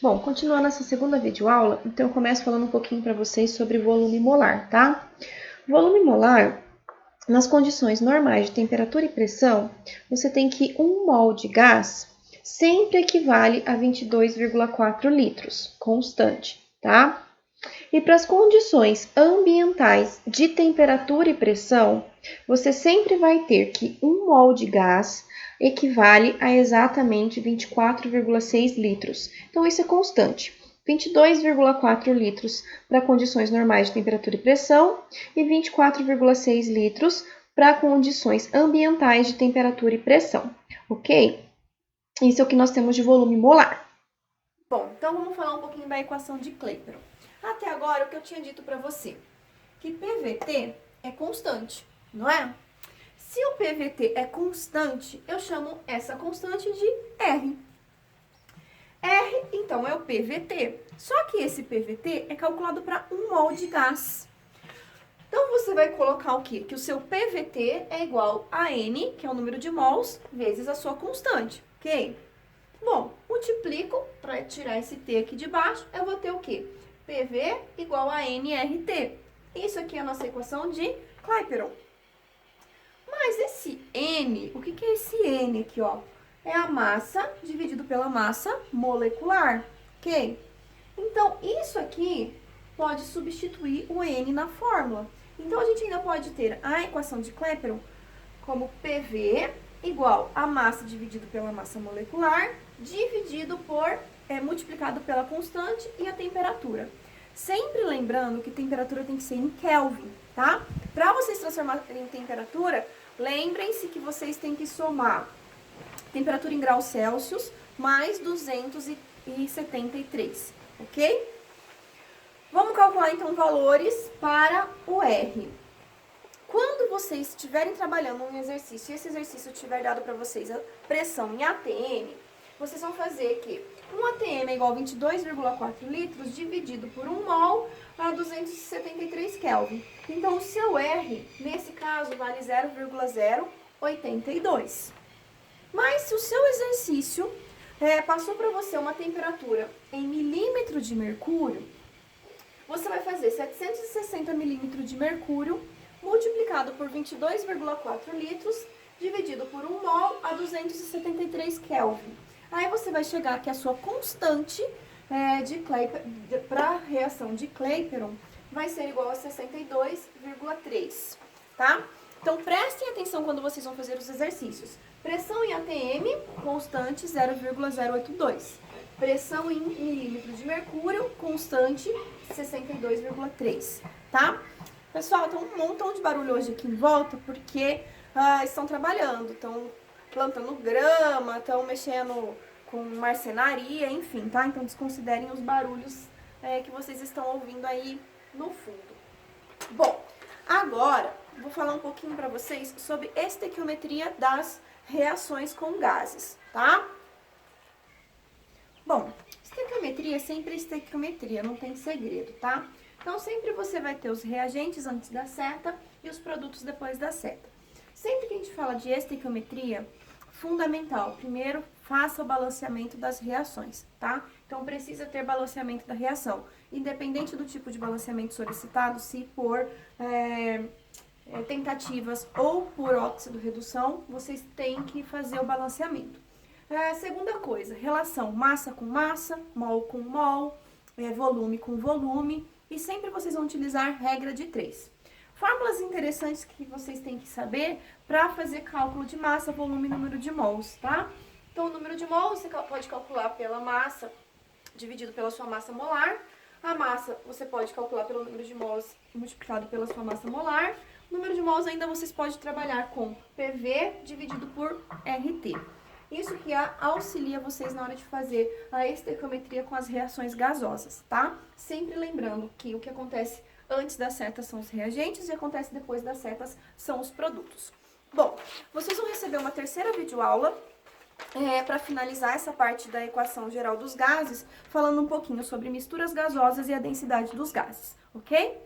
Bom, continuando essa segunda videoaula, então eu começo falando um pouquinho para vocês sobre volume molar, tá? Volume molar, nas condições normais de temperatura e pressão, você tem que 1 mol de gás sempre equivale a 22,4 litros, constante, tá? E para as condições ambientais de temperatura e pressão, você sempre vai ter que 1 mol de gás equivale a exatamente 24,6 litros. Então, isso é constante. 22,4 litros para condições normais de temperatura e pressão e 24,6 litros para condições ambientais de temperatura e pressão, ok? Isso é o que nós temos de volume molar. Bom, então vamos falar um pouquinho da equação de Clapeyron. Até agora, o que eu tinha dito para você, que PVT é constante, não é? Se o PVT é constante, eu chamo essa constante de R. R, então, é o PVT. Só que esse PVT é calculado para 1 mol de gás. Então, você vai colocar o quê? Que o seu PVT é igual a N, que é o número de mols, vezes a sua constante, ok? Bom, multiplico, para tirar esse T aqui de baixo, eu vou ter o quê? PV igual a nRT. Isso aqui é a nossa equação de Clapeyron. Mas esse N, o que é esse N aqui, ó? É a massa dividido pela massa molecular, ok? Então, isso aqui pode substituir o N na fórmula. Então, a gente ainda pode ter a equação de Clapeyron como PV igual a massa dividido pela massa molecular, dividido por, multiplicado pela constante e a temperatura. Sempre lembrando que temperatura tem que ser em Kelvin, tá? Para vocês transformarem em temperatura, lembrem-se que vocês têm que somar temperatura em graus Celsius mais 273, ok? Vamos calcular então valores para o R. Quando vocês estiverem trabalhando um exercício e esse exercício tiver dado para vocês a pressão em ATM, vocês vão fazer que 1 ATM é igual a 22,4 litros dividido por 1 mol a 273 Kelvin. Então, o seu R, nesse caso, vale 0,082. Mas se o seu exercício passou para você uma temperatura em milímetro de mercúrio, você vai fazer 760 milímetros de mercúrio multiplicado por 22,4 litros, dividido por 1 mol a 273 Kelvin. Aí você vai chegar que a sua constante para a reação de Clapeyron vai ser igual a 62,3, tá? Então, prestem atenção quando vocês vão fazer os exercícios. Pressão em ATM, constante 0,082. Pressão em milímetro de mercúrio, constante 62,3, tá? Pessoal, tem um montão de barulho hoje aqui em volta, porque estão trabalhando, estão plantando grama, estão mexendo com marcenaria, enfim, tá? Então, desconsiderem os barulhos que vocês estão ouvindo aí no fundo. Bom, agora, vou falar um pouquinho para vocês sobre estequiometria das reações com gases, tá? Bom, estequiometria é sempre estequiometria, não tem segredo, tá? Então, sempre você vai ter os reagentes antes da seta e os produtos depois da seta. Sempre que a gente fala de estequiometria, fundamental, primeiro, faça o balanceamento das reações, tá? Então, precisa ter balanceamento da reação. Independente do tipo de balanceamento solicitado, se por tentativas ou por óxido-redução, vocês têm que fazer o balanceamento. Segunda coisa, relação massa com massa, mol com mol, volume com volume. E sempre vocês vão utilizar regra de 3. Fórmulas interessantes que vocês têm que saber para fazer cálculo de massa, volume e número de mols, tá? Então, o número de mols você pode calcular pela massa dividido pela sua massa molar. A massa você pode calcular pelo número de mols multiplicado pela sua massa molar. O número de mols ainda vocês podem trabalhar com PV dividido por RT. Isso que auxilia vocês na hora de fazer a estequiometria com as reações gasosas, tá? Sempre lembrando que o que acontece antes das setas são os reagentes e o que acontece depois das setas são os produtos. Bom, vocês vão receber uma terceira videoaula para finalizar essa parte da equação geral dos gases, falando um pouquinho sobre misturas gasosas e a densidade dos gases, ok?